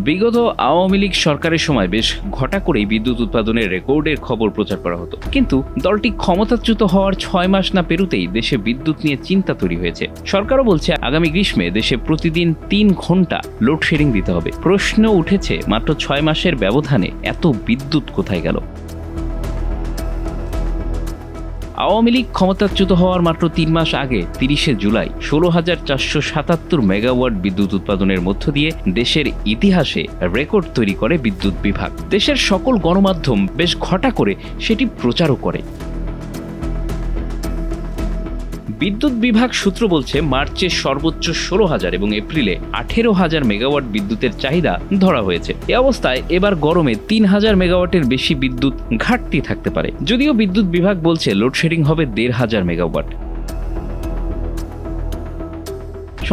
বিগত আওয়ামী লীগ সরকারের সময় বেশ ঘটা করেই বিদ্যুৎ উৎপাদনের রেকর্ডের খবর প্রচার করা হতো, কিন্তু দলটি ক্ষমতাচ্যুত হওয়ার 6 মাস না পেরুতেই দেশে বিদ্যুৎ নিয়ে চিন্তা তৈরি হয়েছে। সরকারও বলছে আগামী গ্রীষ্মে দেশে প্রতিদিন 3 ঘন্টা লোডশেডিং দিতে হবে। প্রশ্ন উঠেছে, মাত্র 6 মাসের ব্যবধানে এত বিদ্যুৎ কোথায় গেল? আওয়ামী লীগ ক্ষমতাচ্যুত হওয়ার মাত্র 3 মাস আগে 30শে জুলাই 16,477 মেগাওয়াট বিদ্যুৎ উৎপাদনের মধ্য দিয়ে দেশের ইতিহাসে রেকর্ড তৈরি করে বিদ্যুৎ বিভাগ। দেশের সকল গণমাধ্যম বেশ ঘটা করে সেটি প্রচারও করে। বিদ্যুৎ বিভাগ সূত্র বলছে, মার্চে সর্বোচ্চ 16,000 এবং এপ্রিলে 18,000 মেগাওয়াট বিদ্যুতের চাহিদা ধরা হয়েছে। এ অবস্থায় এবার গরমে 3,000 মেগাওয়াটের বেশি বিদ্যুৎ ঘাটতি থাকতে পারে, যদিও বিদ্যুৎ বিভাগ বলছে লোডশেডিং হবে 1,500 মেগাওয়াট।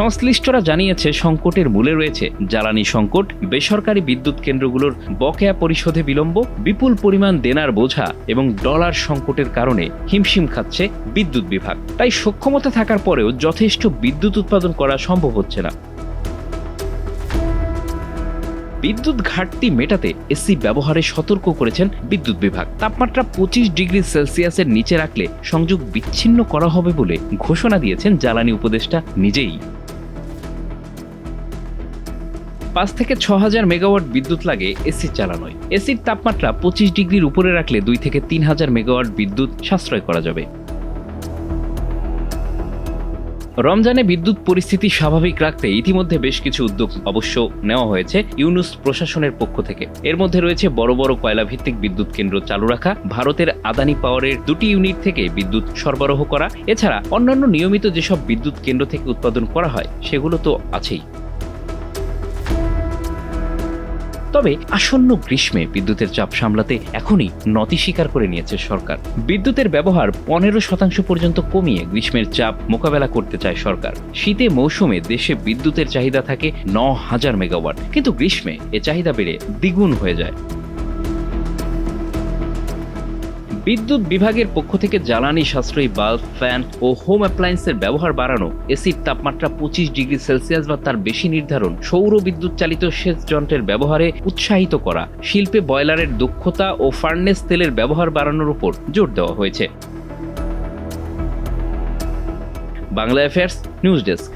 সংশ্লিষ্টরা জানিয়েছে, সংকটের মূলে রয়েছে জ্বালানি সংকট, বেসরকারি বিদ্যুৎ কেন্দ্রগুলোর বকেয়া পরিশোধে বিলম্ব, বিপুল পরিমাণ দেনার বোঝা এবং ডলার সংকটের কারণে হিমশিম খাচ্ছে বিদ্যুৎ বিভাগ। তাই সক্ষমতা থাকার পরেও যথেষ্ট বিদ্যুৎ উৎপাদন করা সম্ভব হচ্ছে না। বিদ্যুৎ ঘাটতি মেটাতে এসি ব্যবহারে সতর্ক করেছেন বিদ্যুৎ বিভাগ। তাপমাত্রা 25 ডিগ্রি সেলসিয়াসের নিচে রাখলে সংযোগ বিচ্ছিন্ন করা হবে বলে ঘোষণা দিয়েছেন জ্বালানি উপদেষ্টা নিজেই। 5 থেকে 6,000 মেগাওয়াট বিদ্যুৎ লাগে এসি চালানোয়। এসির তাপমাত্রা 25 ডিগ্রির উপরে রাখলে 2 থেকে 3,000 মেগাওয়াট বিদ্যুৎ সাশ্রয় করা যাবে। রমজানে বিদ্যুৎ পরিস্থিতি স্বাভাবিক রাখতে ইতিমধ্যে বেশ কিছু উদ্যোগ অবশ্য নেওয়া হয়েছে ইউনূস প্রশাসনের পক্ষ থেকে। এর মধ্যে রয়েছে বড় বড় কয়লা ভিত্তিক বিদ্যুৎ কেন্দ্র চালু রাখা, ভারতের আদানি পাওয়ারের 2টি ইউনিট থেকে বিদ্যুৎ সরবরাহ করা, এছাড়া অন্যান্য নিয়মিত যেসব বিদ্যুৎ কেন্দ্র থেকে উৎপাদন করা হয় সেগুলো তো আছেই। তবে আসন্ন গ্রীষ্মে বিদ্যুতের চাপ সামলাতে এখনই নতি স্বীকার করে নিয়েছে সরকার। বিদ্যুতের ব্যবহার 15% পর্যন্ত কমিয়ে গ্রীষ্মের চাপ মোকাবেলা করতে চায় সরকার। শীতে মৌসুমে দেশে বিদ্যুতের চাহিদা থাকে 9,000 মেগাওয়াট, কিন্তু গ্রীষ্মে এ চাহিদা বেড়ে দ্বিগুণ হয়ে যায়। বিদ্যুৎ বিভাগের পক্ষ থেকে জ্বালানি সাশ্রয়ী বাল্ব, ফ্যান ও হোম অ্যাপ্লায়েন্সের ব্যবহার বাড়ানো, এসির তাপমাত্রা 25 ডিগ্রি সেলসিয়াস বা তার বেশি নির্ধারণ, সৌর বিদ্যুৎ চালিত সেচ যন্ত্রের ব্যবহারে উৎসাহিত করা, শিল্পে বয়লারের দক্ষতা ও ফার্নেস তেলের ব্যবহার বাড়ানোর উপর জোর দেওয়া হয়েছে। Bangla affairs, news desk.